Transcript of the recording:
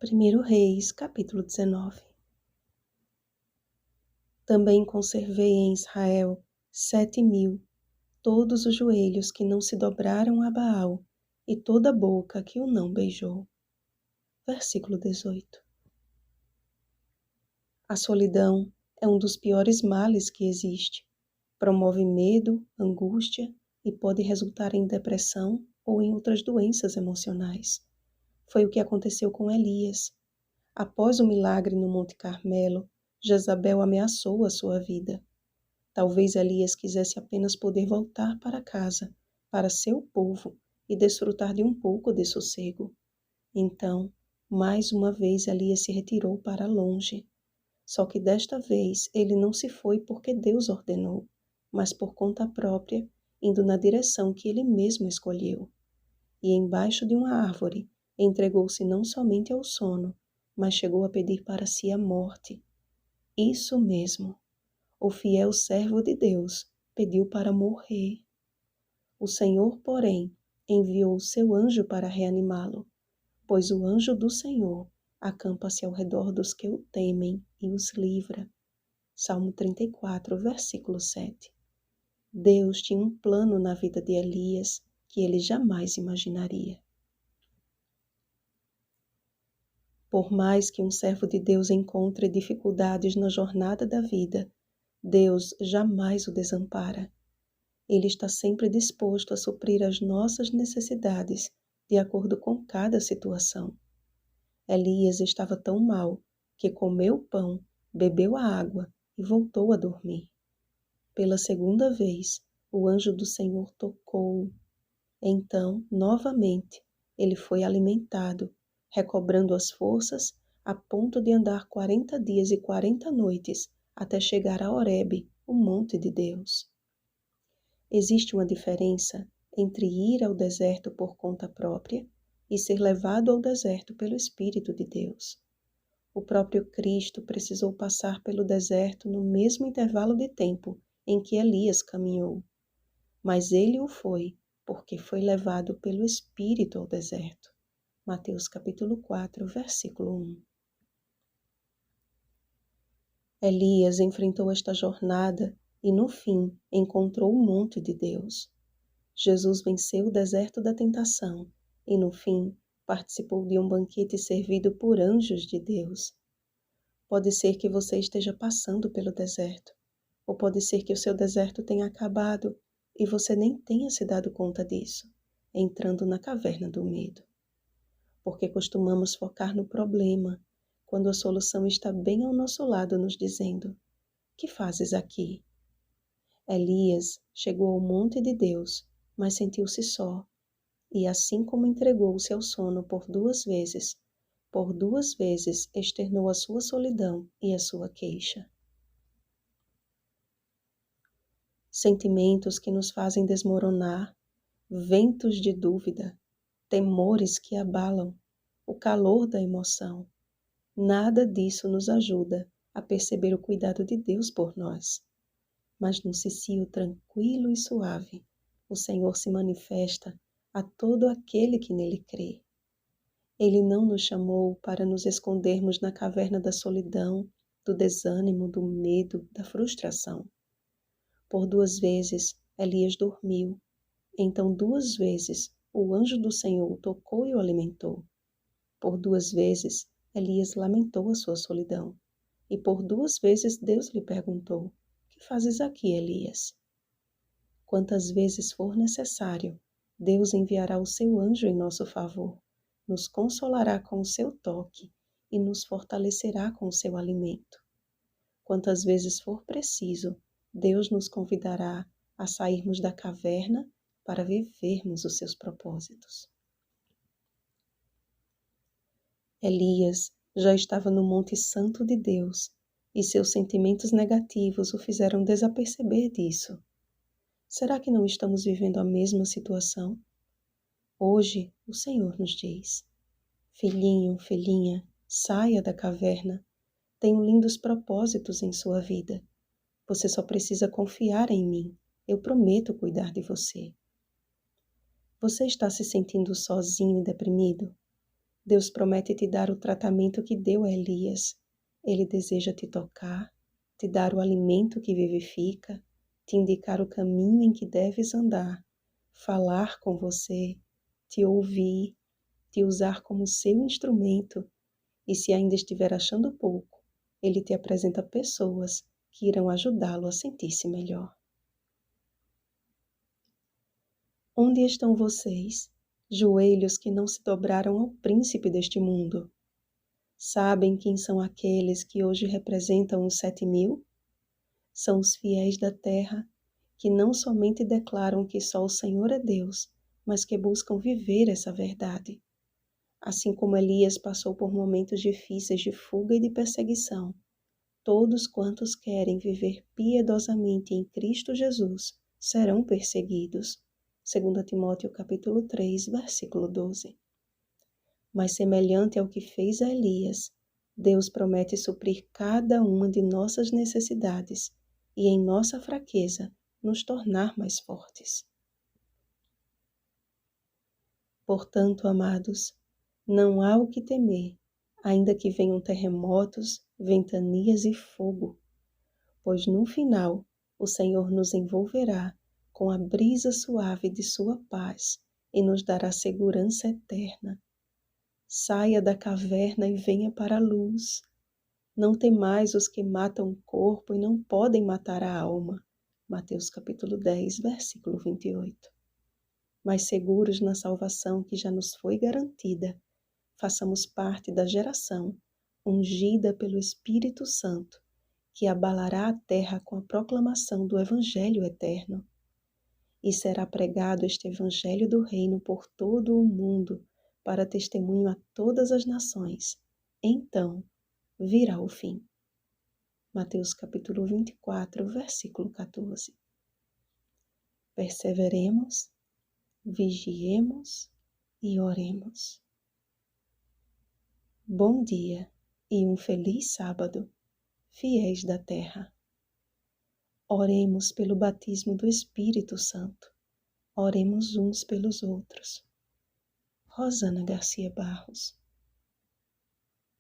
1 Reis, capítulo 19. Também conservei em Israel 7.000, todos os joelhos que não se dobraram a Baal, e toda a boca que o não beijou. Versículo 18. A solidão é um dos piores males que existe. Promove medo, angústia e pode resultar em depressão ou em outras doenças emocionais. Foi o que aconteceu com Elias. Após o milagre no Monte Carmelo, Jezabel ameaçou a sua vida. Talvez Elias quisesse apenas poder voltar para casa, para seu povo, e desfrutar de um pouco de sossego. Então, mais uma vez Elias se retirou para longe. Só que desta vez ele não se foi porque Deus ordenou, mas por conta própria, indo na direção que ele mesmo escolheu. E embaixo de uma árvore, entregou-se não somente ao sono, mas chegou a pedir para si a morte. Isso mesmo, o fiel servo de Deus pediu para morrer. O Senhor, porém, enviou o seu anjo para reanimá-lo, pois o anjo do Senhor acampa-se ao redor dos que o temem e os livra. Salmo 34, versículo 7. Deus tinha um plano na vida de Elias que ele jamais imaginaria. Por mais que um servo de Deus encontre dificuldades na jornada da vida, Deus jamais o desampara. Ele está sempre disposto a suprir as nossas necessidades de acordo com cada situação. Elias estava tão mal que comeu pão, bebeu a água e voltou a dormir. Pela segunda vez, o anjo do Senhor tocou-o. Então, novamente, ele foi alimentado, recobrando as forças a ponto de andar 40 dias e 40 noites até chegar a Horebe, o monte de Deus. Existe uma diferença entre ir ao deserto por conta própria e ser levado ao deserto pelo Espírito de Deus. O próprio Cristo precisou passar pelo deserto no mesmo intervalo de tempo em que Elias caminhou, mas ele o foi porque foi levado pelo Espírito ao deserto. Mateus capítulo 4, versículo 1. Elias enfrentou esta jornada e, no fim, encontrou o monte de Deus. Jesus venceu o deserto da tentação e, no fim, participou de um banquete servido por anjos de Deus. Pode ser que você esteja passando pelo deserto, ou pode ser que o seu deserto tenha acabado e você nem tenha se dado conta disso, entrando na caverna do medo. Porque costumamos focar no problema, quando a solução está bem ao nosso lado nos dizendo: "Que fazes aqui?" Elias chegou ao monte de Deus, mas sentiu-se só, e assim como entregou-se ao sono por duas vezes externou a sua solidão e a sua queixa. Sentimentos que nos fazem desmoronar, ventos de dúvida, temores que abalam, o calor da emoção. Nada disso nos ajuda a perceber o cuidado de Deus por nós. Mas num cicio tranquilo e suave, o Senhor se manifesta a todo aquele que nele crê. Ele não nos chamou para nos escondermos na caverna da solidão, do desânimo, do medo, da frustração. Por duas vezes, Elias dormiu. Então, duas vezes, o anjo do Senhor o tocou e o alimentou. Por duas vezes, Elias lamentou a sua solidão. E por duas vezes, Deus lhe perguntou: "Que fazes aqui, Elias?" Quantas vezes for necessário, Deus enviará o seu anjo em nosso favor, nos consolará com o seu toque e nos fortalecerá com o seu alimento. Quantas vezes for preciso, Deus nos convidará a sairmos da caverna para vivermos os seus propósitos. Elias já estava no Monte Santo de Deus e seus sentimentos negativos o fizeram desaperceber disso. Será que não estamos vivendo a mesma situação? Hoje, o Senhor nos diz: "Filhinho, filhinha, saia da caverna. Tenho lindos propósitos em sua vida. Você só precisa confiar em mim. Eu prometo cuidar de você." Você está se sentindo sozinho e deprimido? Deus promete te dar o tratamento que deu a Elias. Ele deseja te tocar, te dar o alimento que vivifica, te indicar o caminho em que deves andar, falar com você, te ouvir, te usar como seu instrumento. E se ainda estiver achando pouco, ele te apresenta pessoas que irão ajudá-lo a sentir-se melhor. Onde estão vocês, joelhos que não se dobraram ao príncipe deste mundo? Sabem quem são aqueles que hoje representam os 7.000? São os fiéis da terra, que não somente declaram que só o Senhor é Deus, mas que buscam viver essa verdade. Assim como Elias passou por momentos difíceis de fuga e de perseguição, todos quantos querem viver piedosamente em Cristo Jesus serão perseguidos. 2 Timóteo capítulo 3, versículo 12. Mas semelhante ao que fez a Elias, Deus promete suprir cada uma de nossas necessidades e em nossa fraqueza nos tornar mais fortes. Portanto, amados, não há o que temer, ainda que venham terremotos, ventanias e fogo, pois no final o Senhor nos envolverá com a brisa suave de sua paz e nos dará segurança eterna. Saia da caverna e venha para a luz. Não temais os que matam o corpo e não podem matar a alma. Mateus capítulo 10, versículo 28. Mas seguros na salvação que já nos foi garantida, façamos parte da geração ungida pelo Espírito Santo, que abalará a terra com a proclamação do Evangelho eterno. E será pregado este Evangelho do Reino por todo o mundo, para testemunho a todas as nações. Então virá o fim. Mateus capítulo 24, versículo 14. Perseveremos, vigiemos e oremos. Bom dia e um feliz sábado, fiéis da terra. Oremos pelo batismo do Espírito Santo. Oremos uns pelos outros. Rosana Garcia Barros.